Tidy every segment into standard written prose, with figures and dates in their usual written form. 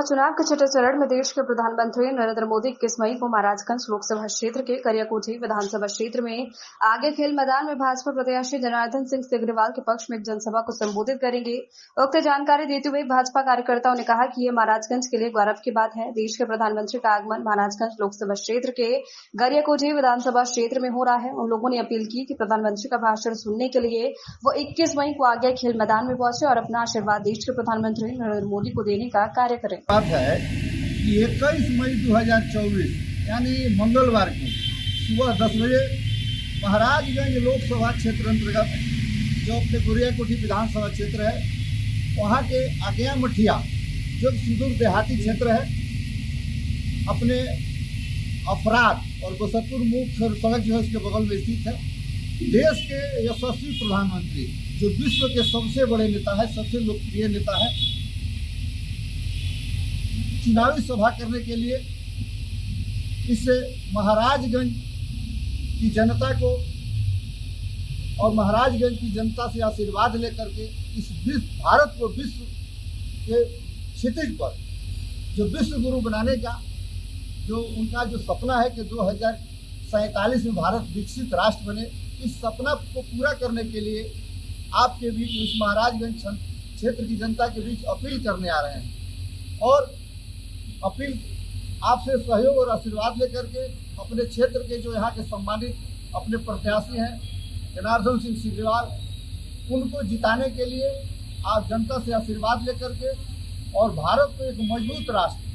लोकसभा चुनाव के छठे चरण में देश के प्रधानमंत्री नरेंद्र मोदी 21 मई को महाराजगंज लोकसभा क्षेत्र के करियाकोठी विधानसभा क्षेत्र में आगे खेल मैदान में भाजपा प्रत्याशी जनार्दन सिंह सिग्रीवाल के पक्ष में एक जनसभा को संबोधित करेंगे। उक्त जानकारी देते हुए भाजपा कार्यकर्ताओं ने कहा कि ये महाराजगंज के लिए गौरव की बात है। देश के प्रधानमंत्री का आगमन महाराजगंज लोकसभा क्षेत्र के गरियाकोठी विधानसभा क्षेत्र में हो रहा है। उन लोगों ने अपील की कि प्रधानमंत्री का भाषण सुनने के लिए वो 21 मई को आगे खेल मैदान में पहुंचे और अपना आशीर्वाद देश के प्रधानमंत्री नरेंद्र मोदी को देने का कार्य करें। बात है कि 21 मई 2024 यानी मंगलवार को सुबह 10 बजे महाराजगंज लोकसभा क्षेत्र अंतर्गत जो अपने गरियाकोठी विधानसभा क्षेत्र है वहाँ के आज्ञा मठिया जो सुदूर देहाती क्षेत्र है अपने अफराद और गोसतपुर मुख्य सड़क जो है उसके बगल में स्थित है। देश के यशस्वी प्रधानमंत्री जो विश्व के सबसे बड़े नेता है, सबसे लोकप्रिय नेता है, चुनावी सभा करने के लिए इस महाराजगंज की जनता को और महाराजगंज की जनता से आशीर्वाद लेकर के इस भारत को विश्व के क्षितिज पर जो विश्व गुरु बनाने का जो उनका जो सपना है कि 2047 में भारत विकसित राष्ट्र बने, इस सपना को पूरा करने के लिए आपके बीच इस महाराजगंज क्षेत्र की जनता के बीच अपील करने आ रहे हैं और अपील आपसे सहयोग और आशीर्वाद लेकर के अपने क्षेत्र के जो यहाँ के सम्मानित अपने प्रत्याशी हैं जनार्दन सिंह सिग्रीवाल, उनको जिताने के लिए आप जनता से आशीर्वाद लेकर के और भारत को एक मजबूत राष्ट्र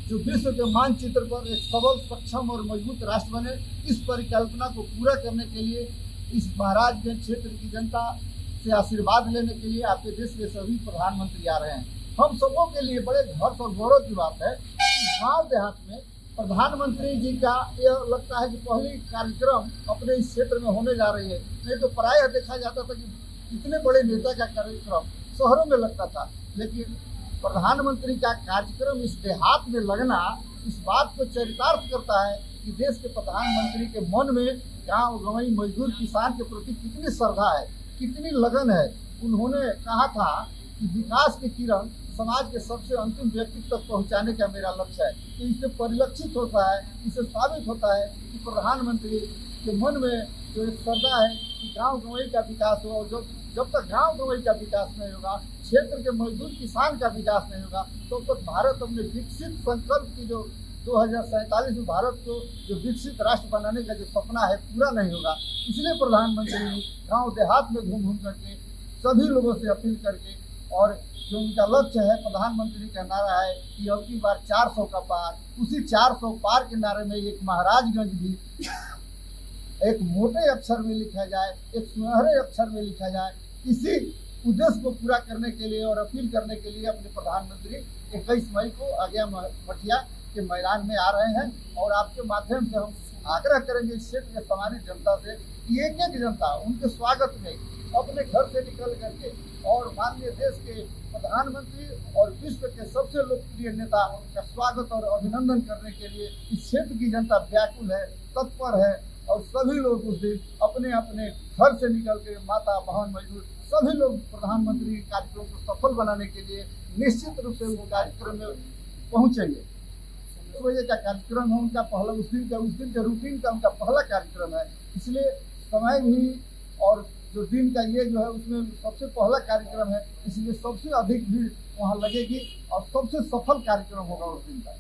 जो विश्व के मानचित्र पर एक सबल, सक्षम और मजबूत राष्ट्र बने, इस परिकल्पना को पूरा करने के लिए इस महाराजगंज क्षेत्र की जनता से आशीर्वाद लेने के लिए आपके देश के सभी प्रधानमंत्री आ रहे हैं। हम सबों के लिए बड़े हर्ष और गौरव की बात है कि गाँव देहात में प्रधानमंत्री जी का यह लगता है कि पहली कार्यक्रम अपने इस क्षेत्र में होने जा रही है। नहीं तो प्रायः देखा जाता था कि इतने बड़े नेता का कार्यक्रम शहरों में लगता था, लेकिन प्रधानमंत्री का कार्यक्रम इस देहात में लगना इस बात को चरितार्थ करता है कि देश के प्रधानमंत्री के मन में गाँव गंवई मजदूर किसान के प्रति कितनी श्रद्धा है, कितनी लगन है। उन्होंने कहा था कि विकास की किरण समाज के सबसे अंतिम व्यक्ति तक पहुंचाने का मेरा लक्ष्य है। तो इससे परिलक्षित होता है, इससे साबित होता है कि प्रधानमंत्री के मन में जो एक श्रद्धा है कि गांव गंवई का विकास हो, और जब तक गांव गंवई का विकास नहीं होगा, क्षेत्र के मजदूर किसान का विकास नहीं होगा, तो तक भारत अपने विकसित संकल्प की जो 2047 में भारत को जो विकसित राष्ट्र बनाने का जो सपना है पूरा नहीं होगा। इसलिए प्रधानमंत्री गांव देहात में घूम घूम करके सभी लोगों से अपील करके और जो उनका लक्ष्य है, प्रधानमंत्री का नारा है कि अब की बार 400 का पार, उसी 400 पार के नारे में एक महाराजगंज भी एक मोटे अक्षर में लिखा जाए, एक सुनहरे अक्षर में लिखा जाए। इसी उद्देश्य को पूरा करने के लिए और अपील करने के लिए अपने प्रधानमंत्री 21 मई को आज्ञा मठिया के मैदान में आ रहे हैं और आपके माध्यम से हम आग्रह करेंगे इस क्षेत्र के सामान्य जनता से कि एक एक जनता उनके स्वागत में अपने घर से निकल करके और माननीय देश के प्रधानमंत्री और विश्व के सबसे लोकप्रिय नेता का स्वागत और अभिनंदन करने के लिए इस क्षेत्र की जनता व्याकुल है, तत्पर है और सभी लोग उस दिन अपने अपने घर से निकल के माता बहन मजदूर सभी लोग प्रधानमंत्री के कार्यक्रम को सफल बनाने के लिए निश्चित रूप से उस कार्यक्रम में पहुंचेंगे। 2 बजे का कार्यक्रम है उनका पहला, उस दिन का रूटीन का उनका पहला कार्यक्रम है, इसलिए समय भी और जो दिन का ये जो है उसमें सबसे पहला कार्यक्रम है, इसलिए सबसे अधिक भीड़ वहाँ लगेगी और सबसे सफल कार्यक्रम होगा उस दिन का।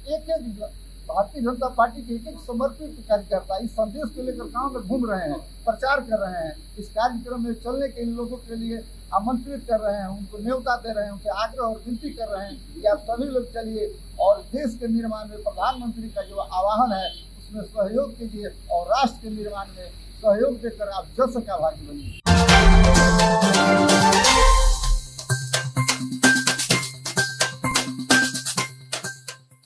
एक एक भारतीय जनता पार्टी के एक एक समर्पित कार्यकर्ता इस संदेश को लेकर गांव में घूम रहे हैं, प्रचार कर रहे हैं, इस कार्यक्रम में चलने के लोगों के लिए आमंत्रित कर रहे हैं, उनको न्योता दे रहे हैं, उनसे आग्रह और विनती कर रहे हैं कि आप सभी लोग चलिए और देश के निर्माण में प्रधानमंत्री का जो आह्वान है उसमें सहयोग कीजिए और राष्ट्र के निर्माण में सहयोग देकर आप जस का भागी बनिए।